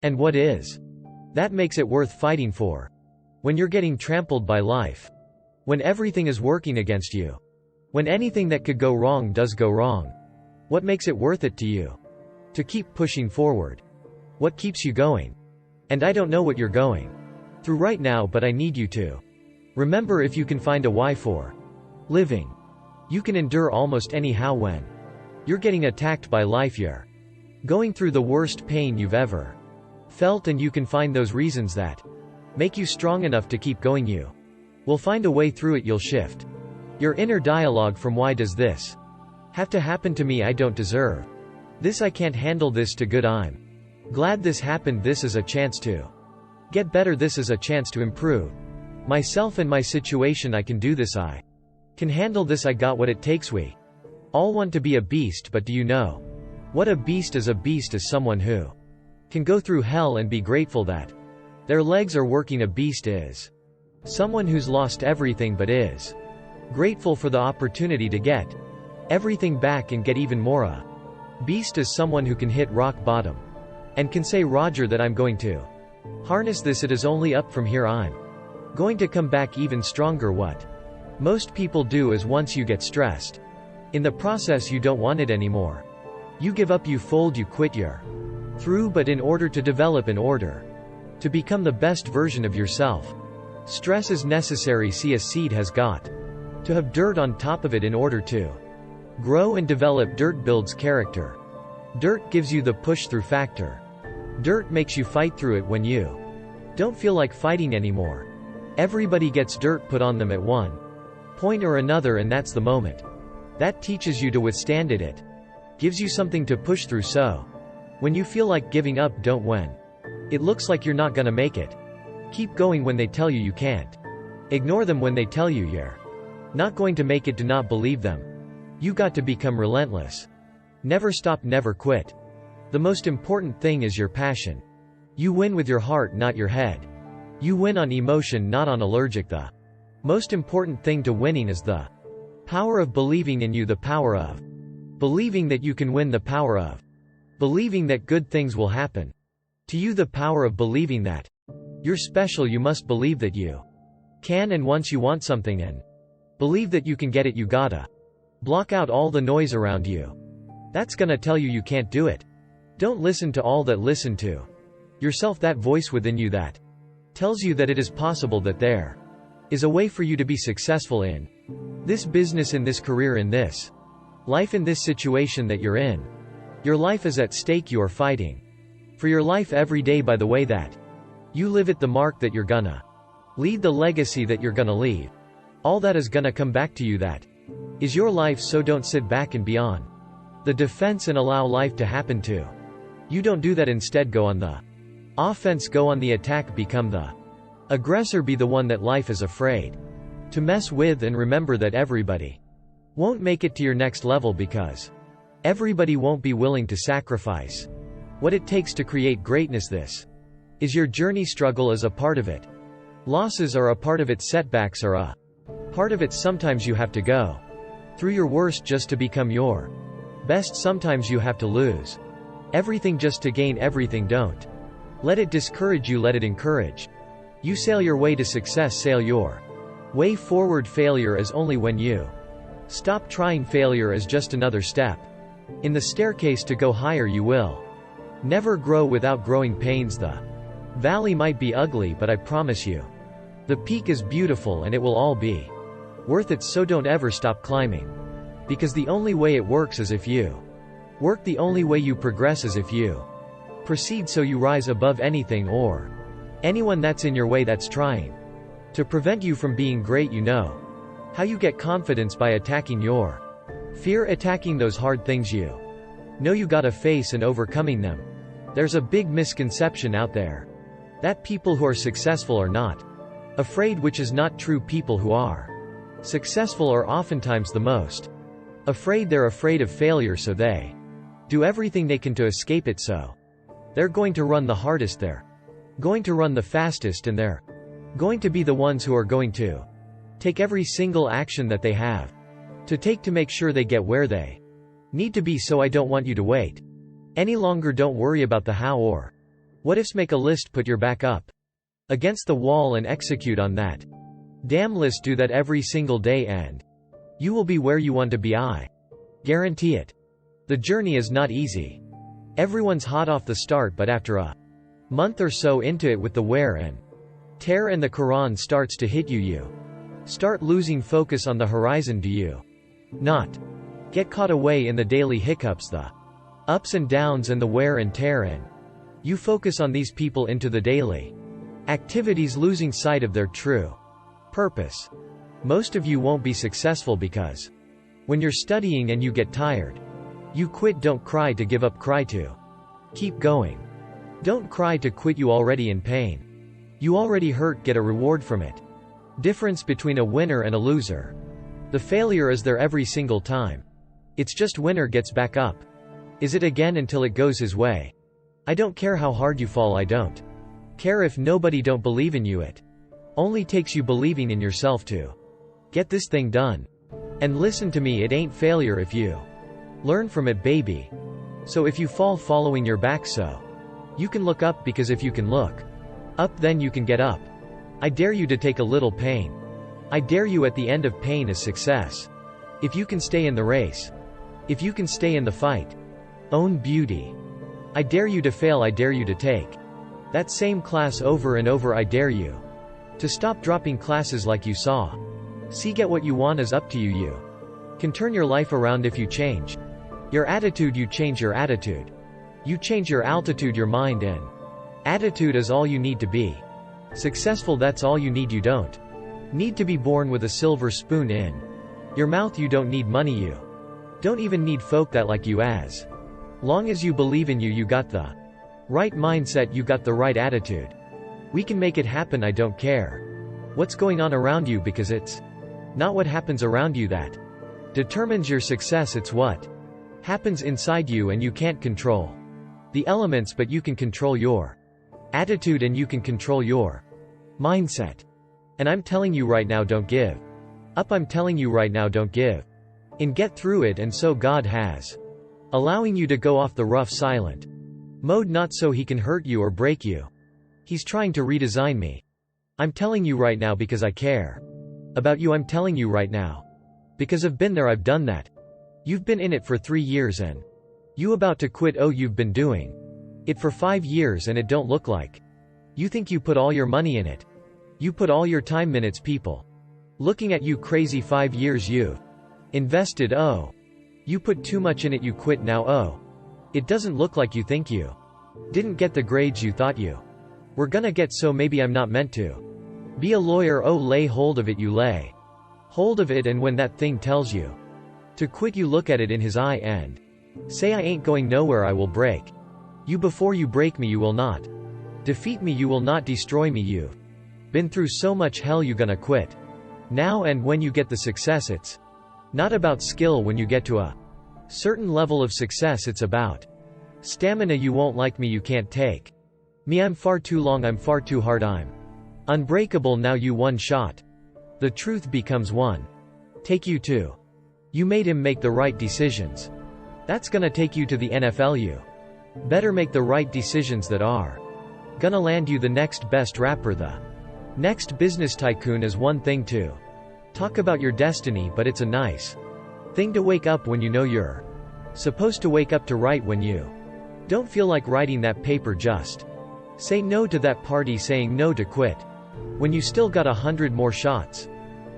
And what is? That makes it worth fighting for. When you're getting trampled by life. When everything is working against you. When anything that could go wrong does go wrong. What makes it worth it to you? To keep pushing forward. What keeps you going? And I don't know what you're going through right now, but I need you to remember, if you can find a why for living, you can endure almost anyhow. When you're getting attacked by life, you're going through the worst pain you've ever felt, and you can find those reasons that make you strong enough to keep going. You will find a way through it. You'll shift your inner dialogue from why does this have to happen to me, I don't deserve this, I can't handle this, to good I'm glad this happened, this is a chance to get better, this is a chance to improve myself and my situation, I can do this, I can handle this, I got what it takes. We all want to be a beast, but do you know what a beast is? A beast is someone who can go through hell and be grateful that their legs are working. A beast is someone who's lost everything but is grateful for the opportunity to get everything back and get even more. A beast is someone who can hit rock bottom and can say, Roger, that I'm going to harness this, it is only up from here, I'm going to come back even stronger. What most people do is, once you get stressed in the process, you don't want it anymore. You give up, you fold, you quit, you're through. But in order to develop, in order to become the best version of yourself, stress is necessary. See, a seed has got to have dirt on top of it in order to grow and develop. Dirt builds character. Dirt gives you the push-through factor. Dirt makes you fight through it when you don't feel like fighting anymore. Everybody gets dirt put on them at one point or another, and that's the moment that teaches you to withstand it. It gives you something to push through. So when you feel like giving up, don't. When it looks like you're not gonna make it, keep going. When they tell you you can't, ignore them. When they tell you you're not going to make it, do not believe them. You got to become relentless. Never stop, never quit. The most important thing is your passion. You win with your heart, not your head. You win on emotion, not on allergic. The most important thing to winning is the power of believing in you, the power of believing that you can win, the power of believing that good things will happen to you, the power of believing that you're special. You must believe that you can, and once you want something and believe that you can get it, you gotta block out all the noise around you that's gonna tell you you can't do it. Don't listen to all that. Listen to yourself, that voice within you that tells you that it is possible, that there is a way for you to be successful in this business, in this career, in this life, in this situation that you're in. Your life is at stake. You are fighting for your life every day by the way that you live it, the mark that you're gonna lead, the legacy that you're gonna leave. All that is gonna come back to you. That is your life, so don't sit back and be on the defense and allow life to happen to you. Don't do that. Instead, go on the offense, go on the attack, become the aggressor, be the one that life is afraid to mess with, and remember that everybody won't make it to your next level, because everybody won't be willing to sacrifice what it takes to create greatness. This is your journey. Struggle is a part of it. Losses are a part of it. Setbacks are a part of it. Sometimes you have to go through your worst just to become your best. Sometimes you have to lose everything just to gain everything. Don't let it discourage you, let it encourage you. Sail your way to success, sail your way forward. Failure is only when you stop trying. Failure is just another step in the staircase to go higher. You will never grow without growing pains. The valley might be ugly, but I promise you the peak is beautiful, and it will all be worth it. So don't ever stop climbing, because the only way it works is if you work. The only way you progress is if you proceed. So you rise above anything or anyone that's in your way, that's trying to prevent you from being great. You know how you get confidence? By attacking your fear, attacking those hard things you know you gotta face and overcoming them. There's a big misconception out there that people who are successful are not afraid, which is not true. People who are successful are oftentimes the most afraid. They're afraid of failure, so they do everything they can to escape it. So they're going to run the hardest, they're going to run the fastest, and they're going to be the ones who are going to take every single action that they have to take to make sure they get where they need to be. So I don't want you to wait any longer. Don't worry about the how or What ifs make a list, put your back up against the wall and execute on that damn list. Do that every single day and you will be where you want to be. I guarantee it. The journey is not easy. Everyone's hot off the start, but after a month or so into it with the wear and tear and the Quran starts to hit you, you start losing focus on the horizon. Do you not get caught away in the daily hiccups, the ups and downs and the wear and tear, and you focus on these people into the daily activities, losing sight of their true purpose? Most of you won't be successful because when you're studying and you get tired, you quit. Don't cry to give up, cry to keep going. Don't cry to quit, you already in pain. You already hurt, get a reward from it. Difference between a winner and a loser. The failure is there every single time. It's just winner gets back up. Is it again until it goes his way. I don't care how hard you fall, I don't care if nobody don't believe in you. It only takes you believing in yourself to get this thing done. And listen to me, it ain't failure if you learn from it, baby. So if you fall, following your back so you can look up, because if you can look up, then you can get up. I dare you to take a little pain. I dare you, at the end of pain is success. If you can stay in the race, if you can stay in the fight, own beauty. I dare you to fail, I dare you to take that same class over and over. I dare you to stop dropping classes like you saw. See, get what you want is up to you. You can turn your life around if you change your attitude. You change your attitude. You change your altitude, your mind and attitude is all you need to be successful. That's all you need. You don't need to be born with a silver spoon in your mouth. You don't need money. You don't even need folk that like you. As long as you believe in you, you got the right mindset, you got the right attitude. We can make it happen. I don't care what's going on around you, because it's not what happens around you that determines your success. It's what happens inside you, and you can't control the elements, but you can control your attitude and you can control your mindset. And I'm telling you right now, don't give up. I'm telling you right now, don't give in, get through it. And so God has allowing you to go off the rough silent mode, not so he can hurt you or break you. He's trying to redesign me. I'm telling you right now because I care about you. I'm telling you right now because I've been there, I've done that. You've been in it for 3 years and you about to quit. Oh, you've been doing it for 5 years and it don't look like you think you put all your money in it. You put all your time, minutes, people looking at you crazy. 5 years you've invested. Oh, you put too much in it. You quit now. Oh, it doesn't look like you think you didn't get the grades you thought you were gonna get, so maybe I'm not meant to be a lawyer. Oh, lay hold of it. You lay hold of it, and when that thing tells you to quit, you look at it in his eye and say, I ain't going nowhere. I will break you before you break me. You will not defeat me. You will not destroy me. You've been through so much hell, you gonna quit now. And when you get the success, it's not about skill. When you get to a certain level of success, it's about stamina. You won't like me. You can't take me. I'm far too long. I'm far too hard. I'm unbreakable. Now you one shot. The truth becomes one. Take you to. You made him make the right decisions. That's gonna take you to the NFL. You better make the right decisions that are gonna land you the next best rapper, the next business tycoon. Is one thing to talk about your destiny, but it's a nice thing to wake up when you know you're supposed to wake up to write. When you don't feel like writing that paper, just say no to that party. Saying no to quit when you still got 100 more shots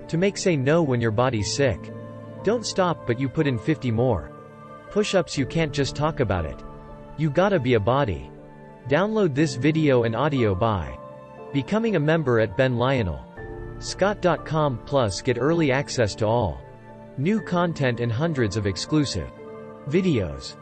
to make. Say no when your body's sick. Don't stop, but you put in 50 more push-ups. You can't just talk about it. You gotta be a body. Download this video and audio by becoming a member at benlionelscott.com. Plus get early access to all new content and hundreds of exclusive videos.